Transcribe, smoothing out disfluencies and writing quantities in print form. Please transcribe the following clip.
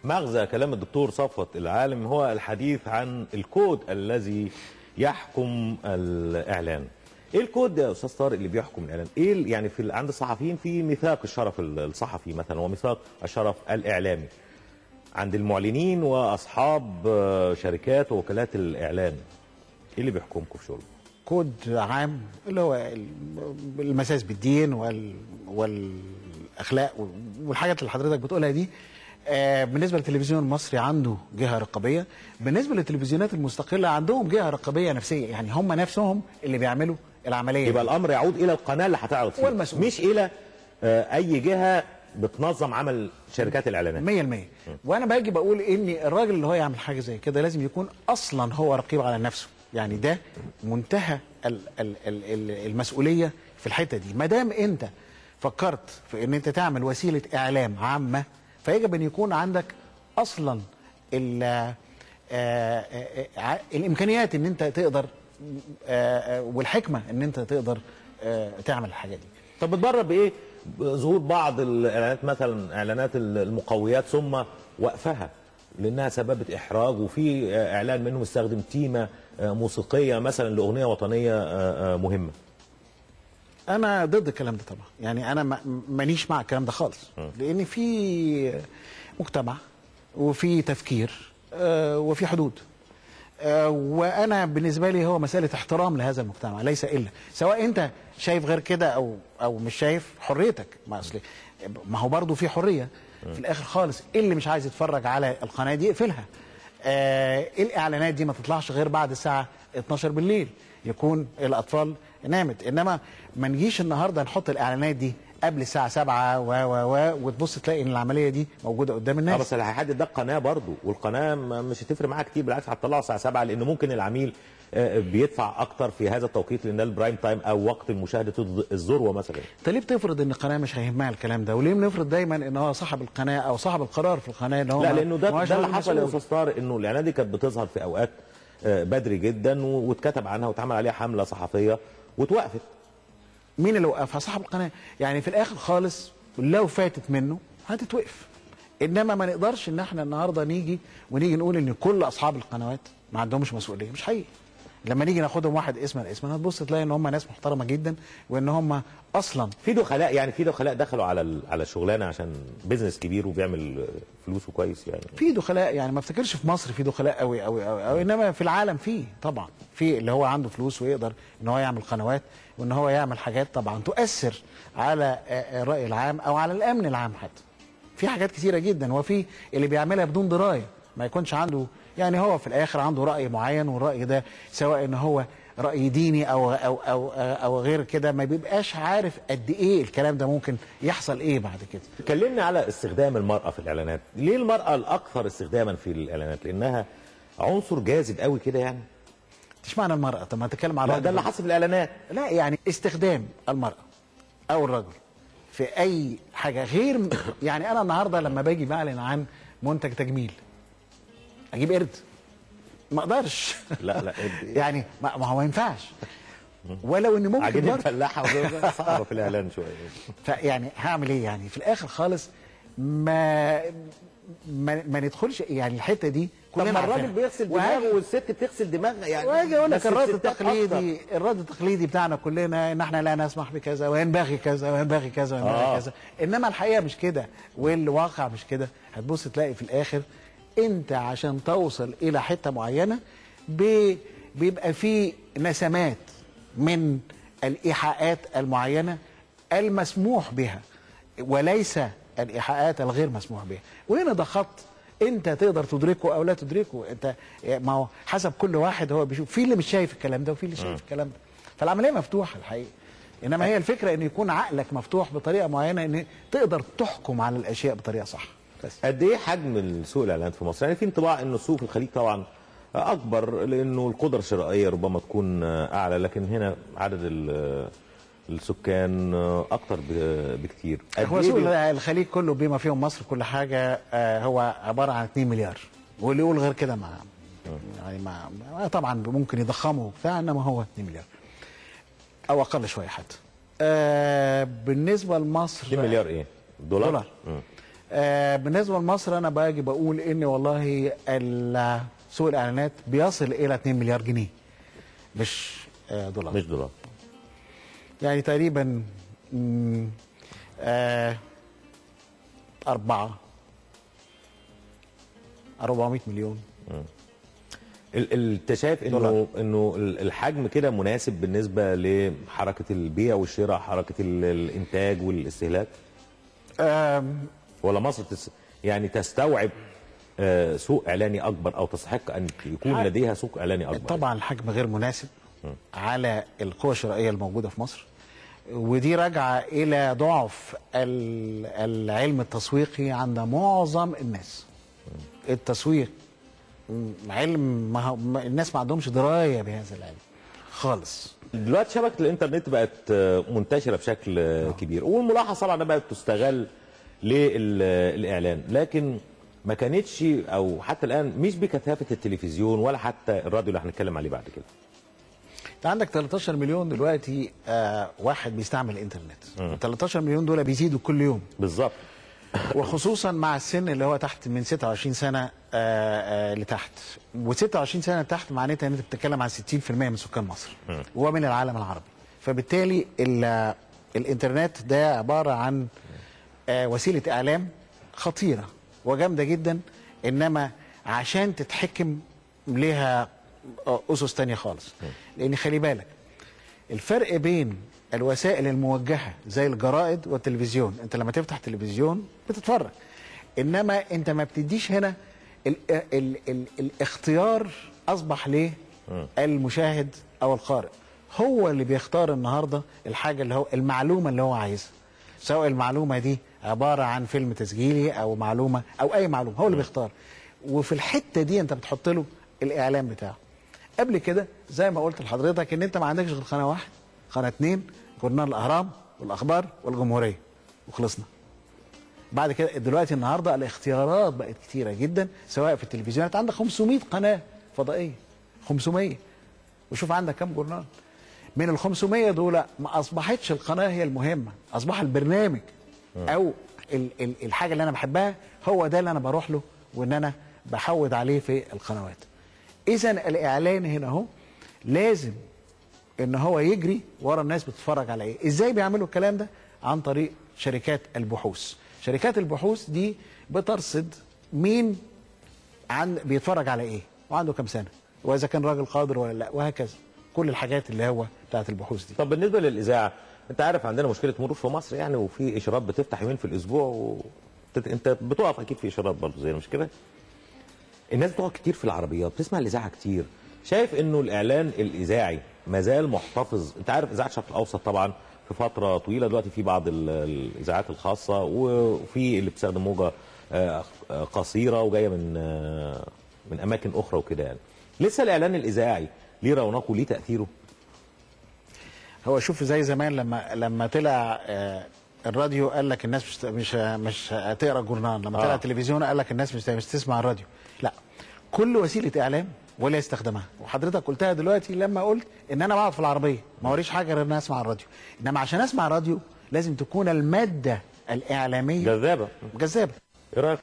مغزى كلام الدكتور صفوت العالم هو الحديث عن الكود الذي يحكم الإعلان. ايه الكود يا استاذ طارق اللي بيحكم الاعلان؟ ايه يعني عند الصحفيين في ميثاق الشرف الصحفي مثلا وميثاق الشرف الاعلامي. عند المعلنين واصحاب شركات ووكالات الاعلان ايه اللي بيحكمكم في شغلكم؟ كود عام اللي هو المساس بالدين والاخلاق والحاجات اللي حضرتك بتقولها دي. بالنسبه للتلفزيون المصري عنده جهه رقابيه، بالنسبه للتلفزيونات المستقله عندهم جهه رقابيه نفسيه، يعني هم نفسهم اللي بيعملوا العمليه. يبقى الامر يعود الى القناه اللي هتعرض فيه والمسؤول، مش الى اي جهه بتنظم عمل شركات الاعلانات. 100%. وانا باجي بقول ان الراجل اللي هو يعمل حاجه زي كده لازم يكون اصلا هو رقيب على نفسه، يعني ده منتهى المسؤوليه في الحته دي. ما دام انت فكرت في ان انت تعمل وسيله اعلام عامه فيجب ان يكون عندك اصلا الامكانيات ان انت تقدر والحكمه ان انت تقدر تعمل الحاجه دي. طب بتبرر بايه ظهور بعض الاعلانات مثلا اعلانات المقويات ثم وقفها لانها سببت احراج، وفي اعلان منهم استخدم تيمه موسيقيه مثلا لاغنيه وطنيه مهمه؟ انا ضد الكلام ده طبعا، يعني انا مانيش مع الكلام ده خالص، لان في مجتمع وفي تفكير وفي حدود، وانا بالنسبه لي هو مساله احترام لهذا المجتمع ليس الا، سواء انت شايف غير كده او مش شايف، حريتك. ما هو برضه في حريه في الاخر خالص. اللي مش عايز يتفرج على القناه دي اقفلها. الاعلانات دي ما تطلعش غير بعد الساعه 12 بالليل، يكون الاطفال نامت. انما ما نجيش النهارده نحط الاعلانات دي قبل الساعه 7 وتبص تلاقي ان العمليه دي موجوده قدام الناس. بس اللي هيحدد ده القناه برضه، والقناه مش هتفرق معاها كتير، بالعكس هتطلعه الساعه 7 لان ممكن العميل بيدفع اكتر في هذا التوقيت لان ده البرايم تايم او وقت المشاهده الذروه مثلا. انت ليه بتفرض ان القناه مش هيهمها الكلام ده؟ وليه بنفرض دايما ان هو صاحب القناه او صاحب القرار في القناه ان هو لا، لانه ده اللي حصل يا استاذ طارق، انه الاعلانات دي كانت بتظهر في اوقات بدري جدا واتكتب عنها واتعمل عليها حمله صحفيه واتوقفت. مين اللي وقفها؟ صاحب القناه. يعني في الاخر خالص لو فاتت منه هتتوقف. انما ما نقدرش ان احنا النهارده نيجي نقول ان كل اصحاب القنوات ما عندهمش مسؤوليه، مش حقيقي. لما نيجي ناخدهم واحد اسما هتبص تلاقي ان هم ناس محترمه جدا، وان هم اصلا في دخلاء، يعني في دخلاء دخلوا على الشغلانه عشان بيزنس كبير وبيعمل فلوسه كويس. يعني في دخلاء، يعني ما افتكرش في مصر في دخلاء قوي قوي قوي قوي، انما في العالم في طبعا، في اللي هو عنده فلوس ويقدر ان هو يعمل قنوات وان هو يعمل حاجات طبعا تؤثر على الراي العام او على الامن العام. حتى في حاجات كثيره جدا، وفي اللي بيعملها بدون درايه، ما يكونش عنده، يعني هو في الاخر عنده راي معين، والراي ده سواء ان هو راي ديني او غير كده، ما بيبقاش عارف قد ايه الكلام ده ممكن يحصل ايه بعد كده. اتكلمنا على استخدام المراه في الاعلانات. ليه المراه الاكثر استخداما في الاعلانات؟ لانها عنصر جاذب قوي كده يعني. اشمعنى المراه؟ طب ما تتكلم على ده اللي حصل في الاعلانات. لا، يعني استخدام المراه او الرجل في اي حاجه غير يعني انا النهارده لما باجي بعلن عن منتج تجميل اجيب قرد؟ ما اقدرش. لا يعني ما هو ما ينفعش، ولو ان ممكن عجينه فلاحه صعبه في الاعلان شويه. فيعني هعمل ايه يعني في الاخر خالص؟ ما ندخلش يعني الحته دي. طب ما الراجل بيغسل دماغه والست بتغسل دماغها يعني. واجي اقول لك الرد التقليدي بتاعنا كلنا ان احنا لا نسمح بكذا وينبغي كذا وينبغي كذا وينبغي كذا، انما الحقيقه مش كده والواقع مش كده. هتبص تلاقي في الاخر انت عشان توصل الى حته معينه بيبقى في نسمات من الايحاءات المعينه المسموح بها، وليس الايحاءات الغير مسموح بها. وهنا ده خط انت تقدر تدركه او لا تدركه. انت ما هو حسب كل واحد هو بيشوف. في اللي مش شايف الكلام ده وفي اللي شايف الكلام ده، فالعمليه مفتوحه الحقيقه. انما هي الفكره ان يكون عقلك مفتوح بطريقه معينه ان تقدر تحكم على الاشياء بطريقه صح. بس قد ايه حجم سوق الاعلانات في مصر؟ يعني في انطباع انه السوق في الخليج طبعا اكبر لانه القدره الشرائيه ربما تكون اعلى، لكن هنا عدد السكان اكتر بكتير. هو سوق الخليج كله بما فيهم مصر كل حاجه هو عباره عن 2 مليار، واللي يقول غير كده يعني طبعا ممكن يضخموا وبتاع، انما هو 2 مليار او اقل شويه حتى. بالنسبه لمصر 2 مليار ايه؟ دولار. بالنسبه لمصر انا باجي بقول ان والله سوق الاعلانات بيصل الى 2 مليار جنيه مش دولار. مش دولار. يعني تقريبا 400 مليون. انت شايف انه الحجم كده مناسب بالنسبه لحركه البيع والشراء، حركه الانتاج والاستهلاك؟ ولا مصر يعني تستوعب سوق اعلاني اكبر، او تستحق ان يكون لديها سوق اعلاني اكبر؟ طبعا الحجم غير مناسب على القوى الشرائيه الموجوده في مصر، ودي راجعه الى ضعف العلم التسويقي عند معظم الناس. التسويق علم الناس ما عندهمش درايه بهذا العلم خالص. دلوقتي شبكه الانترنت بقت منتشره بشكل كبير، والملاحظه طبعا انها بقت تستغل للاعلان، لكن ما كانتش او حتى الان مش بكثافه التلفزيون ولا حتى الراديو اللي هنتكلم عليه بعد كده. انت عندك 13 مليون دلوقتي واحد بيستعمل الانترنت. 13 مليون دول بيزيدوا كل يوم بالظبط، وخصوصا مع السن اللي هو تحت من 26 سنه لتحت، و26 سنه لتحت معناتها ان انت بتتكلم عن 60% من سكان مصر ومن العالم العربي. فبالتالي الانترنت ده عباره عن وسيله اعلام خطيره وجامده جدا، انما عشان تتحكم لها اسس تانية خالص. لان خلي بالك الفرق بين الوسائل الموجهه زي الجرائد والتلفزيون، انت لما تفتح تلفزيون بتتفرج، انما انت ما بتديش هنا الاختيار اصبح ليه المشاهد او القارئ، هو اللي بيختار النهارده الحاجه اللي هو المعلومه اللي هو عايزها، سواء المعلومه دي عباره عن فيلم تسجيلي او معلومه او اي معلومه، هو اللي بيختار. وفي الحته دي انت بتحط له الاعلان بتاعه. قبل كده زي ما قلت لحضرتك ان انت ما عندكش غير قناه واحد، قناه 2، جورنال الاهرام والاخبار والجمهوريه، وخلصنا. بعد كده دلوقتي النهارده الاختيارات بقت كتيره جدا، سواء في التلفزيونات عندك 500 قناه فضائيه، 500، وشوف عندك كام جورنال. من ال 500 دول ما اصبحتش القناه هي المهمه، اصبح البرنامج او الحاجه اللي انا بحبها هو ده اللي انا بروح له وان انا بحود عليه في القنوات. اذا الاعلان هنا اهو لازم ان هو يجري ورا الناس بتتفرج على ايه. ازاي بيعملوا الكلام ده؟ عن طريق شركات البحوث. شركات البحوث دي بترصد مين بيتفرج على ايه وعنده كام سنه واذا كان راجل قادر ولا لا، وهكذا كل الحاجات اللي هو بتاعت البحوث دي. طب بالنسبه للاذاعه، انت عارف عندنا مشكله مرور في مصر يعني، وفي اشارات بتفتح يومين في الاسبوع انت بتقف اكيد في اشارات برضه زي مش كده؟ الناس بتقعد كتير في العربيات، بتسمع الاذاعه كتير. شايف انه الاعلان الاذاعي ما زال محتفظ؟ انت عارف اذاعه الشرق الاوسط طبعا في فتره طويله، دلوقتي في بعض الاذاعات الخاصه وفي اللي بتستخدم موجه قصيره وجايه من اماكن اخرى وكده يعني. لسه الاعلان الاذاعي ليه رونقه وليه تاثيره؟ هو شوف زي زمان لما طلع الراديو قال لك الناس مش هتقرا الجورنال، لما طلع التلفزيون قال لك الناس مش تسمع الراديو. لا، كل وسيله اعلام ولا يستخدمها. وحضرتك قلتها دلوقتي لما قلت ان انا بقعد في العربيه ما وريش حاجه غير ان انا اسمع الراديو، انما عشان اسمع الراديو لازم تكون الماده الاعلاميه جذابه. ايه رايك؟